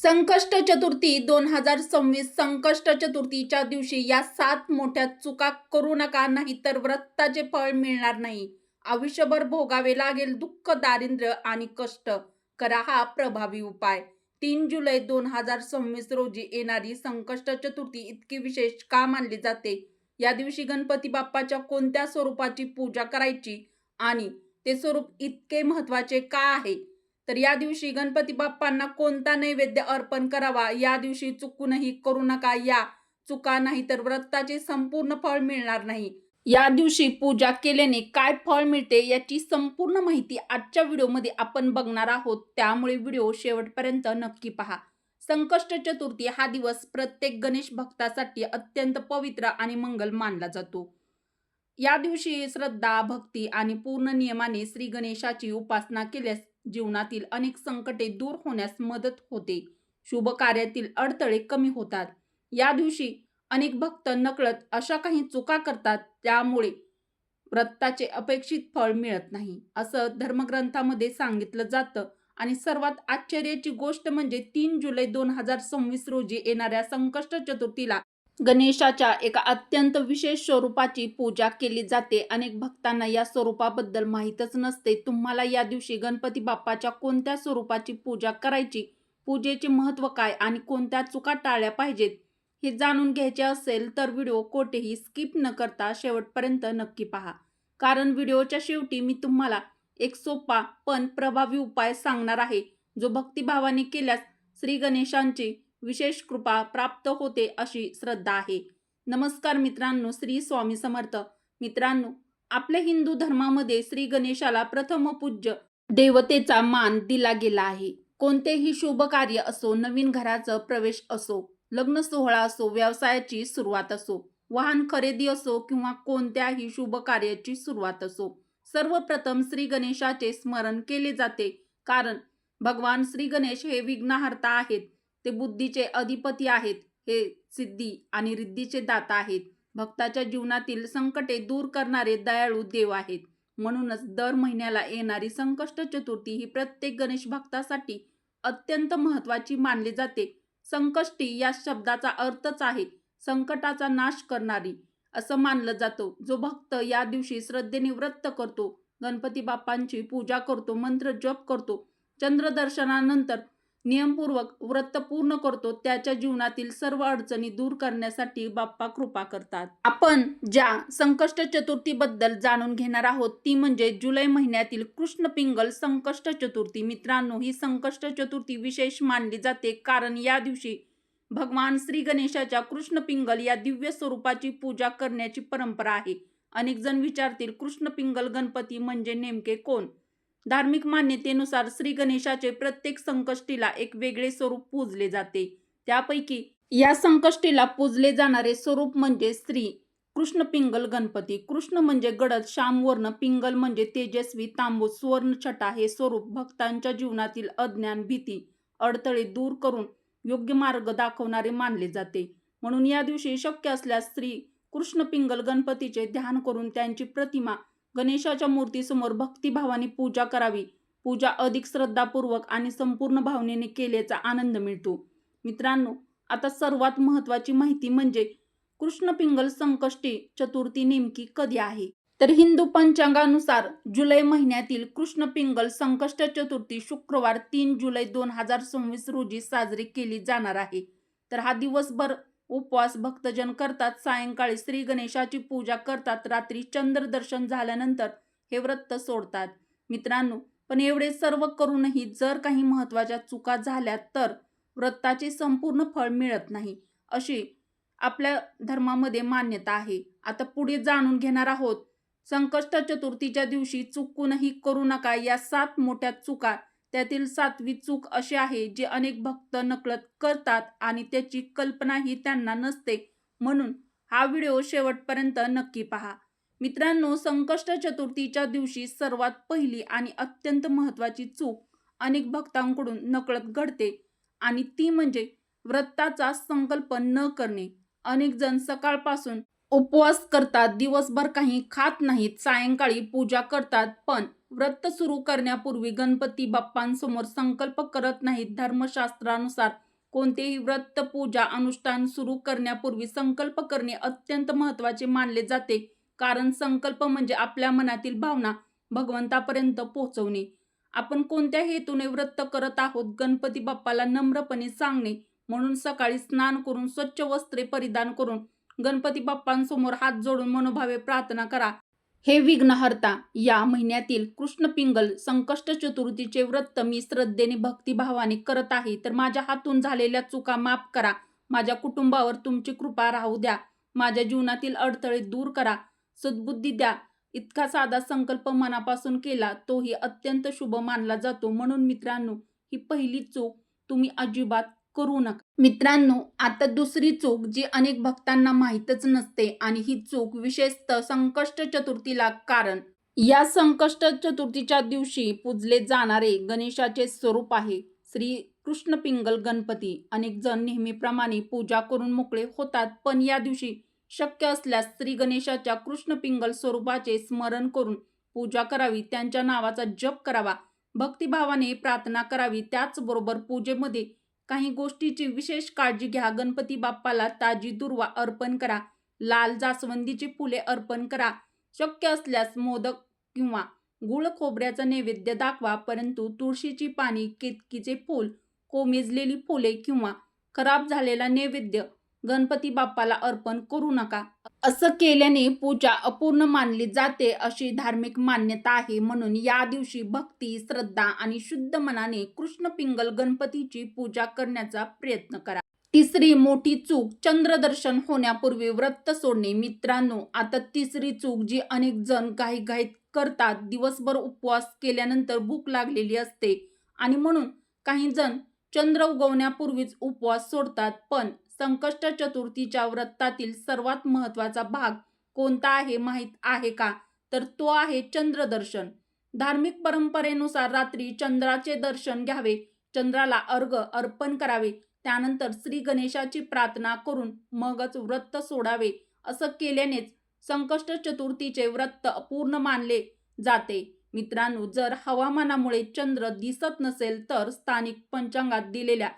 संकष्ट चतुर्थी 2026 संकष्ट चतुर्थीच्या दिवशी या 7 मोठ्या चुका करू नका, नाहीतर व्रताचे फळ मिळणार नाही. आयुष्यभर भोगावे लागेल दुःख, दारिद्र्य आणि कष्ट. करा हा प्रभावी उपाय. 3 जुलै 2026 रोजी येणारी संकष्ट चतुर्थी इतकी विशेष का मानली जाते? या दिवशी गणपती बाप्पाच्या कोणत्या स्वरूपाची पूजा करायची आणि ते स्वरूप इतके महत्त्वाचे का आहे? तर या दिवशी गणपती बाप्पांना कोणता नैवेद्य अर्पण करावा, या दिवशी चुकूनही करू नका या चुका, नाहीतर व्रताचे संपूर्ण फळ मिळणार नाही. या दिवशी पूजा केल्याने काय फळ मिळते याची संपूर्ण माहिती आजच्या व्हिडिओमध्ये आपण बघणार आहोत, त्यामुळे व्हिडिओ शेवटपर्यंत नक्की पहा. संकष्ट चतुर्थी हा दिवस प्रत्येक गणेश भक्तासाठी अत्यंत पवित्र आणि मंगल मानला जातो. या दिवशी श्रद्धा, भक्ती आणि पूर्ण नियमाने श्री गणेशाची उपासना केल्यास जीवनातील अनेक संकटे दूर होण्यास मदत होते. शुभ कार्यातील अडथळे कमी होतात. या दिवशी अनेक भक्त नकळत अशा काही चुका करतात, त्यामुळे व्रताचे अपेक्षित फळ मिळत नाही, असं धर्मग्रंथामध्ये सांगितलं जातं. आणि सर्वात आश्चर्याची गोष्ट म्हणजे 3 जुलै 2026 रोजी येणाऱ्या संकष्ट चतुर्थीला गणेशाच्या एका अत्यंत विशेष स्वरूपाची पूजा केली जाते. अनेक भक्तांना या स्वरूपाबद्दल माहीतच नसते. तुम्हाला या दिवशी गणपती बाप्पाच्या कोणत्या स्वरूपाची पूजा करायची, पूजेचे महत्त्व काय आणि कोणत्या चुका टाळल्या पाहिजेत हे जाणून घ्यायचे असेल तर व्हिडिओ कोठेही स्किप न करता शेवटपर्यंत नक्की पहा. कारण व्हिडिओच्या शेवटी मी तुम्हाला एक सोपा पण प्रभावी उपाय सांगणार आहे, जो भक्तिभावाने केल्यास श्री गणेशांची विशेष कृपा प्राप्त होते अशी श्रद्धा आहे. नमस्कार मित्रांनो, श्री स्वामी समर्थ. मित्रांनो, आपल्या हिंदू धर्मामध्ये श्री गणेशाला प्रथम पूज्य देवतेचा मान दिला गेला आहे. कोणतेही शुभ कार्य असो, नवीन घराचा प्रवेश असो, लग्न सोहळा असो, व्यवसायाची सुरुवात असो, वाहन खरेदी असो किंवा कोणत्याही शुभ कार्याची सुरुवात असो, सर्वप्रथम श्री गणेशाचे स्मरण केले जाते. कारण भगवान श्री गणेश हे विघ्नहर्ता आहेत. ते बुद्धीचे अधिपती आहेत. हे सिद्धी आणि रिद्धीचे दाता आहेत. भक्ताच्या जीवनातील संकटे दूर करणारे दयाळू देव आहेत. म्हणूनच दर महिन्याला येणारी संकष्ट चतुर्थी ही प्रत्येक गणेश भक्तासाठी अत्यंत महत्त्वाची मानली जाते. संकष्टी या शब्दाचा अर्थच आहे संकटाचा नाश करणारी, असं मानलं जातं. जो भक्त या दिवशी श्रद्धेने व्रत करतो, गणपती बाप्पांची पूजा करतो, मंत्र जप करतो, चंद्रदर्शनानंतर नियमपूर्वक व्रत पूर्ण करतो, त्याच्या जीवनातील सर्व अडचणी दूर करण्यासाठी बाप्पा कृपा करतात. आपण ज्या संकष्ट चतुर्थीबद्दल जाणून घेणार आहोत ती म्हणजे जुलै महिन्यातील कृष्ण पिंगल संकष्ट चतुर्थी. मित्रांनो, ही संकष्ट चतुर्थी विशेष मानली जाते कारण या दिवशी भगवान श्री गणेशाच्या कृष्ण पिंगल या दिव्य स्वरूपाची पूजा करण्याची परंपरा आहे. अनेक जण विचारतील, कृष्ण पिंगल गणपती म्हणजे नेमके कोण? धार्मिक मान्यतेनुसार श्री गणेशाचे प्रत्येक संकष्टीला एक वेगळे स्वरूप पूजले जाते. त्यापैकी या संकष्टीला पूजले जाणारे स्वरूप म्हणजे श्री कृष्ण पिंगल गणपती. कृष्ण म्हणजे गडद श्यामवर्ण, पिंगल म्हणजे तेजस्वी तांबूस सुवर्ण छटा. हे स्वरूप भक्तांच्या जीवनातील अज्ञान, भीती, अडथळे दूर करून योग्य मार्ग दाखवणारे मानले जाते. म्हणून या दिवशी शक्य असल्यास श्री कृष्ण पिंगल गणपतीचे ध्यान करून त्यांची प्रतिमा गणेशाच्या मूर्तीसमोर भक्तिभावाने पूजा करावी. पूजा अधिक श्रद्धापूर्वक आणि संपूर्ण भावनेने केल्याचा आनंद मिळतो. मित्रांनो, आता सर्वात महत्त्वाची माहिती म्हणजे कृष्ण पिंगल संकष्टी चतुर्थी नेमकी कधी आहे? तर हिंदू पंचांगानुसार जुलै महिन्यातील कृष्ण पिंगल संकष्ट चतुर्थी शुक्रवार 3 जुलै 2026 रोजी साजरी केली जाणार आहे. तर हा दिवसभर उपवास भक्तजन करतात. सायंकाळी श्री गणेशाची पूजा करतात. रात्री चंद्र दर्शन झाल्यानंतर हे व्रत सोडतात. मित्रांनो, पण एवढे सर्व करूनही जर काही महत्त्वाच्या चुका झाल्या तर व्रताचे संपूर्ण फळ मिळत नाही, अशी आपल्या धर्मामध्ये मान्यता आहे. आता पुढे जाणून घेणार आहोत. संकष्ट चतुर्थीच्या दिवशी चुकूनही करू नका या 7 मोठ्या चुका. त्यातील 7वी चूक अशी आहे जी अनेक भक्त नकळत करतात आणि त्याची कल्पनाही त्यांना नसते. म्हणून हा व्हिडिओ शेवटपर्यंत नक्की पहा. मित्रांनो, संकष्ट चतुर्थीच्या दिवशी सर्वात पहिली आणि अत्यंत महत्त्वाची चूक अनेक भक्तांकडून नकळत घडते आणि ती म्हणजे व्रताचा संकल्प न करणे. अनेक जण सकाळपासून उपवास करतात, दिवसभर काही खात नाहीत, सायंकाळी पूजा करतात, पण व्रत सुरू करण्यापूर्वी गणपती बाप्पांसमोर संकल्प करत नाहीत. धर्मशास्त्रानुसार कोणतेही व्रत, पूजा, अनुष्ठान सुरू करण्यापूर्वी संकल्प करणे अत्यंत महत्त्वाचे मानले जाते. कारण संकल्प म्हणजे आपल्या मनातील भावना भगवंतापर्यंत पोहोचवणे. आपण कोणत्या हेतूने व्रत करत आहोत गणपती बाप्पाला नम्रपणे सांगणे. म्हणून सकाळी स्नान करून स्वच्छ वस्त्रे परिधान करून गणपती बाप्पांसमोर हात जोडून मनोभावे प्रार्थना करा. हे विघ्नहर्ता, या महिन्यातील कृष्ण पिंगल संकष्ट चतुर्थीचे व्रत मी श्रद्धेने भक्तिभावाने करत आहे, तर माझ्या हातून झालेल्या चुका माफ करा. माझ्या कुटुंबावर तुमची कृपा राहू द्या. माझ्या जीवनातील अडथळे दूर करा. सद्बुद्धी द्या. इतका साधा संकल्प मनापासून केला तोही अत्यंत शुभ मानला जातो. म्हणून मित्रांनो, ही पहिली चूक तुम्ही अजिबात करू नका. मित्रांनो, आता दुसरी चूक जी अनेक भक्तांना माहीतच नसते आणि ही चूक विशेषतः संकष्ट चतुर्थीला, कारण या संकष्ट चतुर्थीच्या दिवशी पूजले जाणारे गणेशाचे स्वरूप आहे श्री कृष्ण पिंगल गणपती. अनेक जण नेहमीप्रमाणे पूजा करून मोकळे होतात, पण या दिवशी शक्य असल्यास श्री गणेशाच्या कृष्ण पिंगल स्वरूपाचे स्मरण करून पूजा करावी. त्यांच्या नावाचा जप करावा. भक्तिभावाने प्रार्थना करावी. त्याचबरोबर पूजेमध्ये काही गोष्टीची विशेष काळजी घ्या. गणपती बाप्पाला ताजी दुर्वा अर्पण करा. लाल जास्वंदीची फुले अर्पण करा. शक्य असल्यास मोदक किंवा गुळ खोबऱ्याचा नैवेद्य दाखवा. परंतु तुळशीची पाने, केतकीचे फूल, कोमेजलेली फुले किंवा खराब झालेला नैवेद्य गणपती बाप्पाला अर्पण करू नका. असं केल्याने पूजा अपूर्ण मानली जाते अशी धार्मिक मान्यता आहे. म्हणून या दिवशी भक्ती, श्रद्धा आणि शुद्ध मनाने कृष्ण पिंगल गणपतीची पूजा करण्याचा प्रयत्न करा. तिसरी मोठी चूक, चंद्रदर्शन होण्यापूर्वी व्रत सोडणे. मित्रांनो, आता तिसरी चूक जी अनेक जण घाईघाईत करतात. दिवसभर उपवास केल्यानंतर भूक लागलेली असते आणि म्हणून काही जण चंद्र उगवण्यापूर्वीच उपवास सोडतात. पण संकष्ट चतुर्थीच्या व्रतातील सर्वात महत्त्वाचा भाग कोणता आहे माहीत आहे का? तर तो आहे चंद्रदर्शन. धार्मिक परंपरेनुसार रात्री चंद्राचे दर्शन घ्यावे. चंद्राला अर्घ्य अर्पण करावे. त्यानंतर श्री गणेशाची प्रार्थना करून मगच व्रत सोडावे. असं केल्यानेच संकष्ट चतुर्थीचे व्रत अपूर्ण मानले जाते. मित्रांनो, जर हवामानामुळे चंद्र दिसत नसेल तर स्थानिक पंचांगात दिलेल्या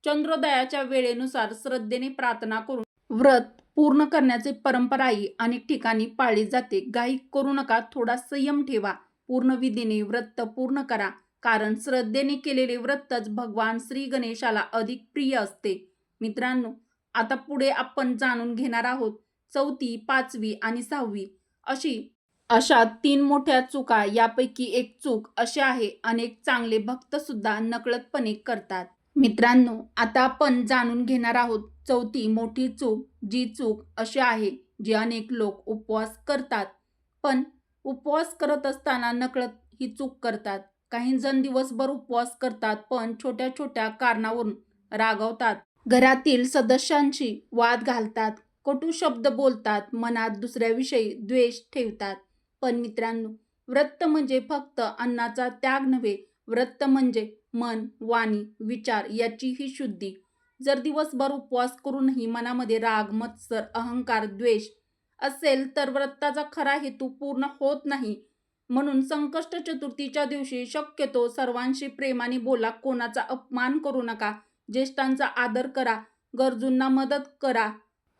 चंद्रोदयाच्या वेळेनुसार श्रद्धेने प्रार्थना करून व्रत पूर्ण करण्याची परंपराही अनेक ठिकाणी पाळली जाते. घाई करू नका. थोडा संयम ठेवा. पूर्ण विधीने व्रत पूर्ण करा. कारण श्रद्धेने केलेले व्रतच भगवान श्री गणेशाला अधिक प्रिय असते. मित्रांनो, आता पुढे आपण जाणून घेणार आहोत चौथी, पाचवी आणि सहावी अशा 3 मोठ्या चुका. यापैकी एक चूक अशी आहे, अनेक चांगले भक्त सुद्धा नकळतपणे करतात. मित्रांनो, आता आपण जाणून घेणार आहोत चौथी मोठी चूक. जी चूक अशी आहे, जी अनेक लोक उपवास करतात, पण उपवास करत असताना नकळत ही चूक करतात. काही जण दिवसभर उपवास करतात, पण छोट्या छोट्या कारणावरून रागावतात. घरातील सदस्यांशी वाद घालतात. कटू शब्द बोलतात. मनात दुसऱ्याविषयी द्वेष ठेवतात. पण मित्रांनो, व्रत म्हणजे फक्त अन्नाचा त्याग नव्हे. व्रत म्हणजे मन, वाणी, विचार याचीही शुद्धी. जर दिवसभर उपवास करूनही मनामध्ये राग, मत्सर, अहंकार, द्वेष असेल तर व्रताचा खरा हेतू पूर्ण होत नाही. म्हणून संकष्ट चतुर्थीच्या दिवशी शक्यतो सर्वांशी प्रेमाने बोला. कोणाचा अपमान करू नका. ज्येष्ठांचा आदर करा. गरजूंना मदत करा.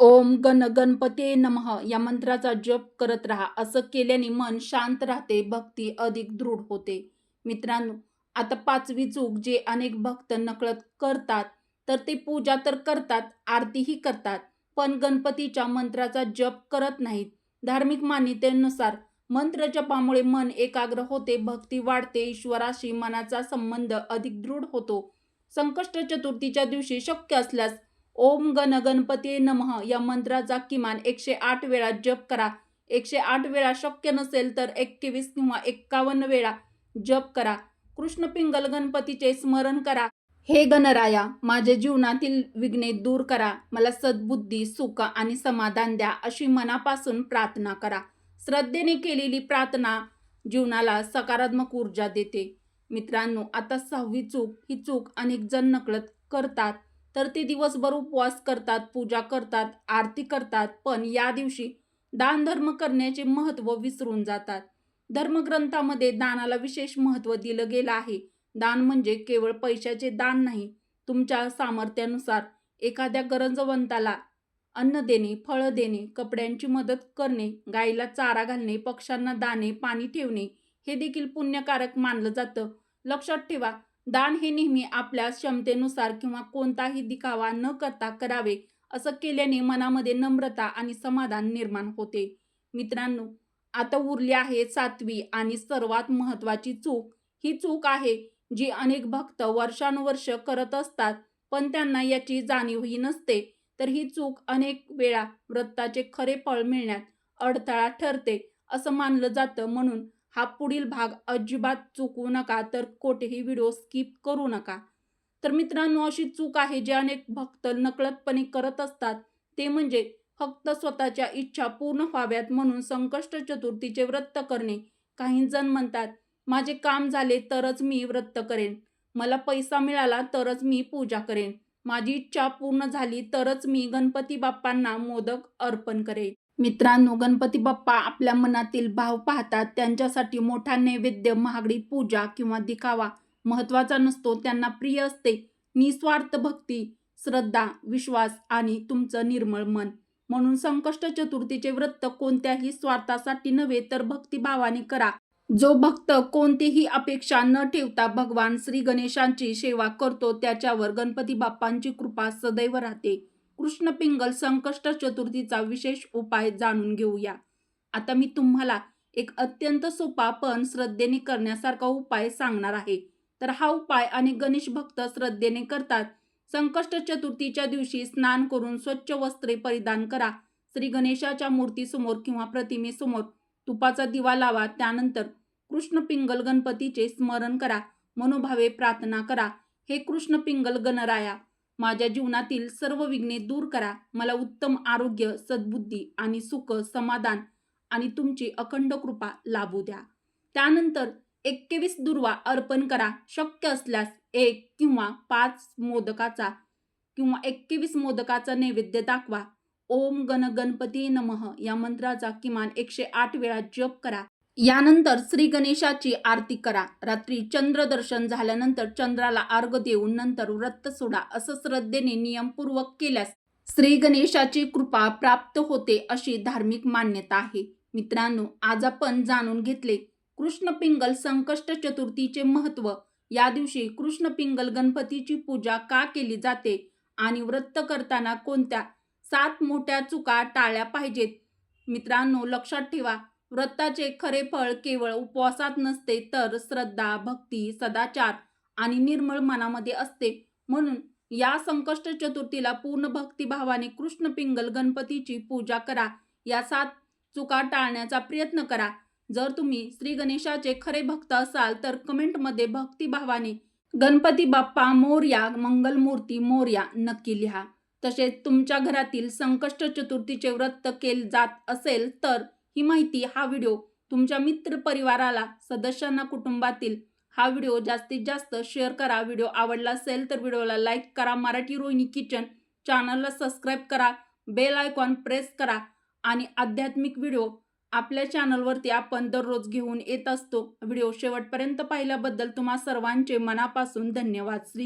ओम गण गणपते नमः या मंत्राचा जप करत राहा. असं केल्याने मन शांत राहते. भक्ती अधिक दृढ होते. मित्रांनो, आता पाचवी चूक जे अनेक भक्त नकळत करतात, तर ते पूजा तर करतात, आरतीही करतात, पण गणपतीच्या मंत्राचा जप करत नाहीत. धार्मिक मान्यतेनुसार मंत्र जपामुळे मन एकाग्र होते, भक्ती वाढते, ईश्वराशी मनाचा संबंध अधिक दृढ होतो. संकष्ट चतुर्थीच्या दिवशी शक्य असल्यास ओम गण गणपते नमः या मंत्राचा किमान 108 वेळा जप करा. 108 वेळा शक्य नसेल तर 21 किंवा 51 वेळा जप करा. कृष्ण पिंगल गणपतीचे स्मरण करा. हे गणराया, माझ्या जीवनातील विघ्ने दूर करा. मला सद्बुद्धी, सुख आणि समाधान द्या अशी मनापासून प्रार्थना करा. श्रद्धेने केलेली प्रार्थना जीवनाला सकारात्मक ऊर्जा देते. मित्रांनो, आता सहावी चूक. ही चूक अनेक जण नकळत करतात. तर ते दिवसभर उपवास करतात, पूजा करतात, आरती करतात, पण या दिवशी दानधर्म करण्याचे महत्त्व विसरून जातात. धर्मग्रंथामध्ये दानाला विशेष महत्त्व दिलं गेलं आहे. दान म्हणजे केवळ पैशाचे दान नाही, तुमच्या सामर्थ्यानुसार एखाद्या गरजवंताला अन्न देणे, फळं देणे, कपड्यांची मदत करणे, गाईला चारा घालणे, पक्ष्यांना दाणे, पाणी ठेवणे हे देखील पुण्यकारक मानलं जातं. लक्षात ठेवा, दान हे नेहमी आपल्या क्षमतेनुसार किंवा कोणताही दिखावा न करता करावे. असं केल्याने मनामध्ये नम्रता आणि समाधान निर्माण होते. मित्रांनो, आता उरली आहे 7वी आणि सर्वात महत्त्वाची चूक. ही चूक आहे जी अनेक भक्त वर्षानुवर्ष करत असतात, पण त्यांना याची जाणीवही नसते. तर ही चूक अनेक वेळा व्रताचे खरे फळ मिळण्यात अडथळा ठरते असं मानलं जातं. म्हणून हा पुढील भाग अजिबात चुकवू नका, तर कोठेही व्हिडिओ स्किप करू नका. तर मित्रांनो, अशी चूक आहे जे अनेक भक्त नकळतपणे करत असतात, ते म्हणजे फक्त स्वतःच्या इच्छा पूर्ण व्हाव्यात म्हणून संकष्ट चतुर्थीचे व्रत करणे. काही जण म्हणतात, माझे काम झाले तरच मी व्रत करेन, मला पैसा मिळाला तरच मी पूजा करेन, माझी इच्छा पूर्ण झाली तरच मी गणपती बाप्पांना मोदक अर्पण करेन. मित्रांनो, गणपती बाप्पा आपल्या मनातील भाव पाहतात. त्यांच्यासाठी मोठा नैवेद्य, महागडी पूजा किंवा दिखावा महत्त्वाचा नसतो. त्यांना प्रिय असते निस्वार्थ भक्ती, श्रद्धा, विश्वास आणि तुमचं निर्मळ मन. म्हणून संकष्ट चतुर्थीचे व्रत कोणत्याही स्वार्थासाठी नव्हे, तर भक्तिभावाने करा. जो भक्त कोणतीही अपेक्षा न ठेवता भगवान श्री गणेशांची सेवा करतो, त्याच्यावर गणपती बाप्पांची कृपा सदैव राहते. कृष्ण पिंगल संकष्ट चतुर्थीचा विशेष उपाय जाणून घेऊया. आता मी तुम्हाला एक अत्यंत सोपा पण श्रद्धेने करण्यासारखा उपाय सांगणार आहे. तर हा उपाय अनेक गणेश भक्त श्रद्धेने करतात. संकष्ट चतुर्थीच्या दिवशी स्नान करून स्वच्छ वस्त्रे परिधान करा. श्री गणेशाच्या मूर्तीसमोर किंवा प्रतिमेसमोर तुपाचा दिवा लावा. त्यानंतर कृष्ण पिंगल गणपतीचे स्मरण करा. मनोभावे प्रार्थना करा. हे कृष्ण पिंगल गणराया, माझ्या जीवनातील सर्व विघ्ने दूर करा. मला उत्तम आरोग्य, सद्बुद्धी आणि सुख, समाधान आणि तुमची अखंड कृपा लाभू द्या. त्यानंतर 21 दुर्वा अर्पण करा. शक्य असल्यास 1 किंवा 5 मोदकाचा किंवा 21 मोदकाचा नैवेद्य दाखवा. ओम गण गणपती नमः या मंत्राचा किमान 108 वेळा जप करा. यानंतर श्री गणेशाची आरती करा. रात्री चंद्रदर्शन झाल्यानंतर चंद्राला अर्घ्य देऊन नंतर व्रत सोडा. असं श्रद्धेने नियमपूर्वक केल्यास श्री गणेशाची कृपा प्राप्त होते अशी धार्मिक मान्यता आहे. मित्रांनो, आज आपण जाणून घेतले कृष्ण पिंगल संकष्ट चतुर्थीचे महत्त्व. या दिवशी कृष्ण पिंगल गणपतीची पूजा का केली जाते आणि व्रत करताना कोणत्या 7 मोठ्या चुका टाळल्या पाहिजेत. मित्रांनो, लक्षात ठेवा, व्रताचे खरे फळ केवळ उपवासात नसते, तर श्रद्धा, भक्ती, सदाचार आणि निर्मळ मनामध्ये असते. म्हणून या संकष्ट चतुर्थीला पूर्ण भक्तिभावाने कृष्ण पिंगल गणपतीची पूजा करा. या 7 चुका टाळण्याचा प्रयत्न करा. जर तुम्ही श्री गणेशाचे खरे भक्त असाल तर कमेंटमध्ये भक्तिभावाने गणपती बाप्पा मोरया, मंगलमूर्ती मोरया नक्की लिहा. तसेच तुमच्या घरातील संकष्ट चतुर्थीचे व्रत केले जात असेल तर ही माहिती, हा व्हिडिओ तुमच्या मित्र परिवाराला, सदस्यांना, कुटुंबातील हा व्हिडिओ जास्तीत जास्त शेअर करा. व्हिडिओ आवडला असेल तर व्हिडिओला लाईक करा. मराठी रोहिणी किचन चॅनलला सबस्क्राईब करा. बेल आयकॉन प्रेस करा. आणि आध्यात्मिक व्हिडिओ आपल्या चॅनलवरती आपण दररोज घेऊन येत असतो. व्हिडिओ शेवटपर्यंत पाहिल्याबद्दल तुम्हा सर्वांचे मनापासून धन्यवाद. श्री